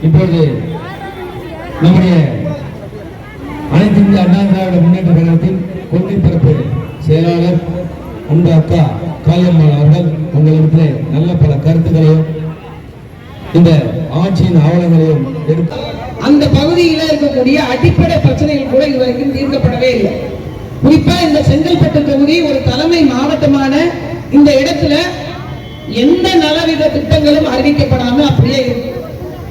இப்பொழுது நம்முடைய அனைத்து இந்திய அண்ணா திராவிட முன்னேற்ற கழகத்தின் கொள்கை பரப்பு செயலாளர் அந்த அக்கா காளியம்மாள் அவர்கள் உங்களிடத்திலே நல்ல பல கருத்துக்களையும் இந்த ஆட்சியின் ஆவணங்களையும் எடுத்து அந்த பகுதியில் இருக்கக்கூடிய அடிப்படை பிரச்சனைகள் கூட இதுவரைக்கும் தீர்க்கப்படவே இல்லை. குறிப்பா இந்த செங்கல்பட்டு தொகுதி ஒரு தலைமை மாவட்டமான இந்த இடத்துல எந்த நலவித திட்டங்களும் அறிவிக்கப்படாம அப்படியே இருக்கு.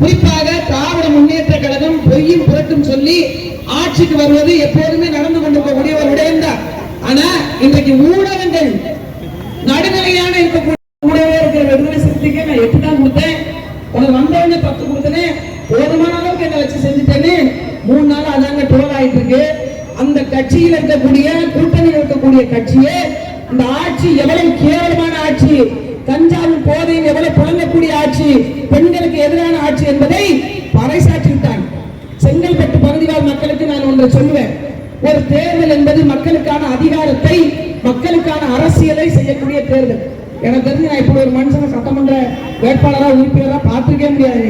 குறிப்பாக திராவிட முன்னேற்ற கழகம் பொய்யும் புரட்டும் சொல்லி ஆட்சிக்கு வருவது எப்போதுமே நடந்து கொண்டிருக்கக்கூடிய ஒரு விடயம் தான். ஆனா இன்றைக்கு ஊடகங்கள் நடுநிலையான இருக்கக்கூடிய கூடவே இருக்கிற விடுதலை சிறுத்தைக்கு நான் 8 தான் கொடுத்தேன், உனக்கு வந்தவொடனே 10 கொடுத்தேன், போதுமான அளவுக்கு என்ன வச்சு செஞ்சுட்டேன்னு 3 நாள் அதாங்க ட்ரோல் ஆயிட்டு இருக்கு. அந்த கட்சியில் இருக்கக்கூடிய கூட்டணியில் இருக்கக்கூடிய கட்சியே இந்த ஆட்சி எவ்வளவு கேவலமான ஆட்சி, கஞ்சாவும் போதையும் எவ்வளவு புழங்கக்கூடிய ஆட்சி, பெண்களுக்கு எதிரான ஆட்சி என்பதை பறைசாற்றிவிட்டாங்க. செங்கல்பட்டு பகுதிவாழ் மக்களுக்கு நான் ஒன்றை சொல்லுவேன், ஒரு தேர்தல் என்பது மக்களுக்கான அதிகாரத்தை மக்களுக்கான அரசியலை செய்யக்கூடிய தேர்தல். எனக்கு தெரிஞ்சு நான் இப்படி ஒரு மனுஷனை சட்டமன்ற வேட்பாளராக உறுப்பினராக பார்த்துருக்கே முடியாது.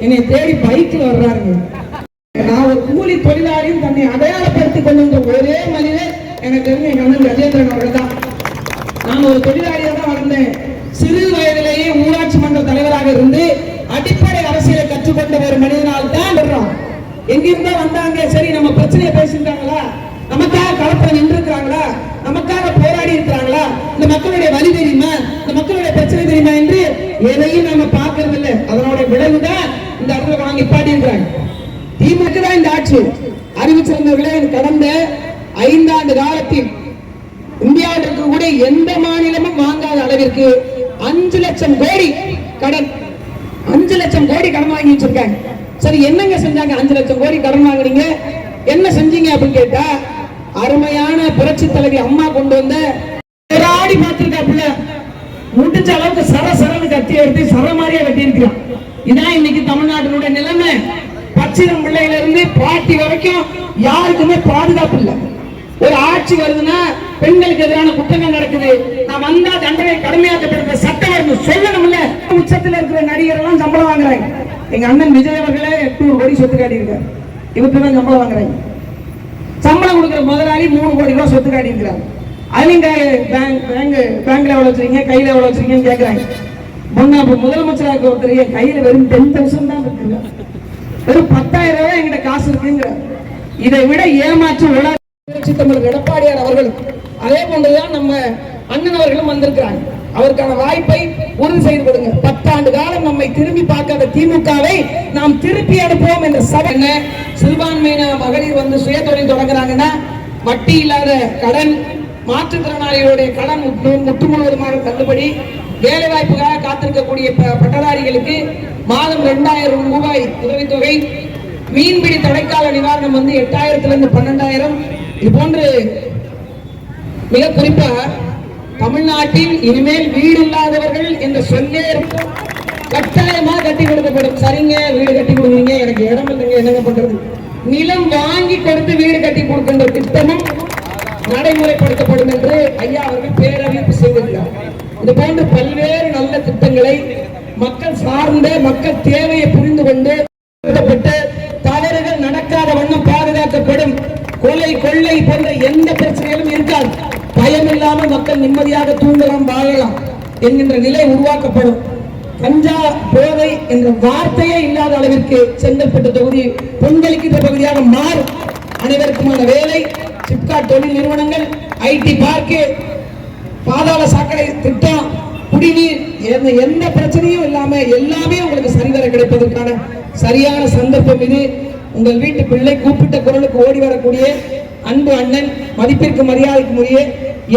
என்னை தேடி பைக்கில் வர்றாருங்க. நான் ஒரு கூலி தொழிலாளியும் தன்னை அடையாளப்படுத்திக் கொண்டிருந்த ஒரே மனிதன் எனக்கு தெரிஞ்ச எங்க அண்ணன் கஜேந்திரன் அவர்கள் தான். நான் ஒரு தொழிலாளியாக தான் வளர்ந்தேன். சிறு வயதிலேயே ஊராட்சி மன்ற தலைவராக இருந்து அடிப்படை அரசியலை கற்றுக்கொண்ட ஒரு மனிதனால் தான் வர்றோம். எங்கிருந்தா வந்தாங்க, சரி நம்ம பிரச்சனையை பேசிட்டாங்களா, நமக்காக களத்துல நின்று இருக்கிறாங்களா, நமக்காக போராடி இருக்கிறாங்களா, இந்த மக்களுடைய வலி தெரியுமா, இந்த மக்களுடைய பிரச்சனை தெரியுமா என்று எதையும் நம்ம பார்க்கறது இல்லை. அதனோட விளைவுதான் இந்த இடத்துல வாங்கி பாடி இருக்கிறாங்க. திமுக தான் இந்த ஆட்சி. அறிவிச்சிருந்தவர்களே கடந்த 5 ஆண்டு காலத்தில் இந்தியாவில் இருக்கக்கூடிய எந்த மாநிலமும் வாங்காத அளவிற்கு 5 லட்சம் கோடி கடன், 5 லட்சம் கோடி கடன் வாங்கி வச்சிருக்காங்க. சரி என்னங்க செஞ்சாங்க? 5 லட்சம் கோடி கடன் வாங்குறீங்க, என்ன செஞ்சீங்க அப்படின்னு கேட்டா, அருமையான புரட்சி தலைவி அம்மா கொண்டு வந்த போராடி பார்த்திருக்காப்புல, முடிஞ்ச அளவுக்கு சரசரன்னு கத்தி எடுத்து சர மாதிரியே வெட்டி இருக்கிறான். இதான் இன்னைக்கு தமிழ்நாட்டினுடைய நிலைமை. பச்சிரம் பிள்ளையில இருந்து பாட்டி வரைக்கும் யாருக்குமே பாதுகாப்பு இல்லை. ஒரு ஆட்சி வருதுன்னா பெண்களுக்கு எதிரான குற்றங்கள் நடக்குது, நான் வந்தா தண்டனை கடுமையாக்கப்படுற சட்டம் வருது சொல்லணும்ல. உச்சத்தில் இருக்கிற நடிகர் எல்லாம் சம்பளம் வாங்குறாங்க. எங்க அண்ணன் விஜய் அவர்களே 800 கோடி சொத்து காட்டியிருக்காரு, இவருக்கு தான் சம்பளம் வாங்குறாங்க. சம்பளம் கொடுக்குற முதலாளி 3 கோடி ரூபாய் சொத்து காட்டியிருக்கிறாங்க. அதுங்க பேங்க்ல எவ்வளவு வச்சிருக்கீங்க, கையில எவ்வளவு வச்சிருக்கீங்கன்னு கேட்கறாங்க. முதலமைச்சராக ஒருத்தர் கையில வெறும் 10,000 தான் இருக்குங்க, வெறும் 10,000 ரூபாய் எங்கிட்ட காசு இருக்குங்கிற. இதை விட ஏமாற்று தமிழர் எடப்பாடியார் அவர்கள் அதே போன்றுதான் நம்ம அண்ணன் அவர்களும் வந்திருக்கிறாங்க. அவருக்கான வாய்ப்பை உறுதி செய்து கொடுங்க. 10 ஆண்டு காலம் நம்மை திரும்பி பார்க்காத திமுகவை நாம் திருப்பி அனுப்புவோம் என்ற சபை. சிறுபான்மையின மகளிர் வந்து சுய தொழில் தொடங்குறாங்கன்னா வட்டி இல்லாத கடன், மாற்றுத்திறனாளிகளுடைய கடன் முற்று முழுவதுமாக தள்ளுபடி, வேலை வாய்ப்புக்காக காத்திருக்கக்கூடிய பட்டதாரிகளுக்கு மாதம் 2000 ரூபாய் உதவித்தொகை, மீன்பிடி தடைக்கால நிவாரணம் வந்து 8000 இருந்து 12,000. இது போன்று மிக குறிப்பா தமிழ்நாட்டில் இனிமேல் வீடு இல்லாதவர்கள் என்ற சொல்லே கட்டாயமா கட்டி கொடுக்கப்படும். சரிங்க, வீடு கட்டி கொடுக்குறீங்க, எனக்கு இடம் இல்லைங்க, என்னங்க பண்றது? நிலம் வாங்கி கொடுத்து வீடு கட்டி கொடுக்கின்ற திட்டமும் நடைமுறைப்படுத்தப்படும் என்று ஐயா அவர்கள் பேரறிவிப்பு செய்திருக்கிறார். இது போன்ற பல்வேறு நல்ல திட்டங்களை மக்கள் சார்ந்த மக்கள் தேவையை புரிந்து கொண்டு தவறுகள் நடக்காத வண்ணம் பாதுகாக்கப்படும். கொலை கொள்ளை போன்ற எந்த பிரச்சனைகளும் இருக்காது. பயம் இல்லாமல் மக்கள் நிம்மதியாக தூங்கலாம், வாழலாம் என்கின்ற நிலை உருவாக்கப்படும். கஞ்சா போதை என்ற வார்த்தையே இல்லாத அளவிற்கு செங்கல்பட்டு தொகுதி பொங்கலிக்கின்ற பகுதியாக மாறும். அனைவருக்குமான வேலை, சிப்காட் தொழில் நிறுவனங்கள், ஐடி பார்க்கு, பாதாள சாக்கடை திட்டம், குடிநீர், எந்த பிரச்சனையும் இல்லாம எல்லாமே உங்களுக்கு சரிவர கிடைப்பதற்கான சரியான சந்தர்ப்பம் இது. உங்கள் வீட்டு பிள்ளை கூப்பிட்ட குரலுக்கு ஓடி வரக்கூடிய அன்பு அண்ணன், மதிப்பிற்கு மரியாதைக்கு உரிய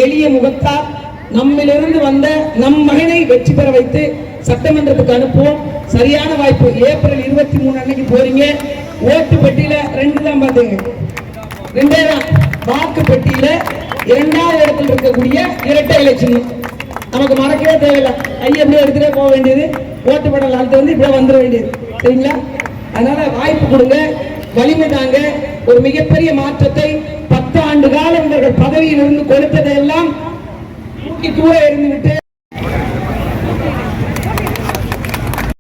எளிய முகத்தார், நம்மிலிருந்து வந்த நம் மகனை வெற்றி பெற வைத்து சட்டமன்றத்துக்கு அனுப்புவோம். சரியான வாய்ப்பு. ஏப்ரல் 23 அன்னைக்கு போறீங்க. ஓட்டு பெட்டியில 2 தான் பாத்தீங்க, 2 தான். வாக்கு பெட்டியில 2வது இடத்தில் இருக்கக்கூடிய இரட்டை இலை சின்னம் நமக்கு மறக்கவே தேவையில்லை. கையை எப்படி எடுத்துட்டே போக வேண்டியது, ஓட்டு படம் நாளுக்கு வந்து இப்படியே வந்துட வேண்டியது, சரிங்களா? அதனால வாய்ப்பு கொடுங்க, வலிமை தாங்க. ஒரு மிகப்பெரிய மாற்றத்தை 10 ஆண்டு காலம் இவர்கள் பதவியில் இருந்து கொடுத்ததை எல்லாம் தூர எறிந்துவிட்டு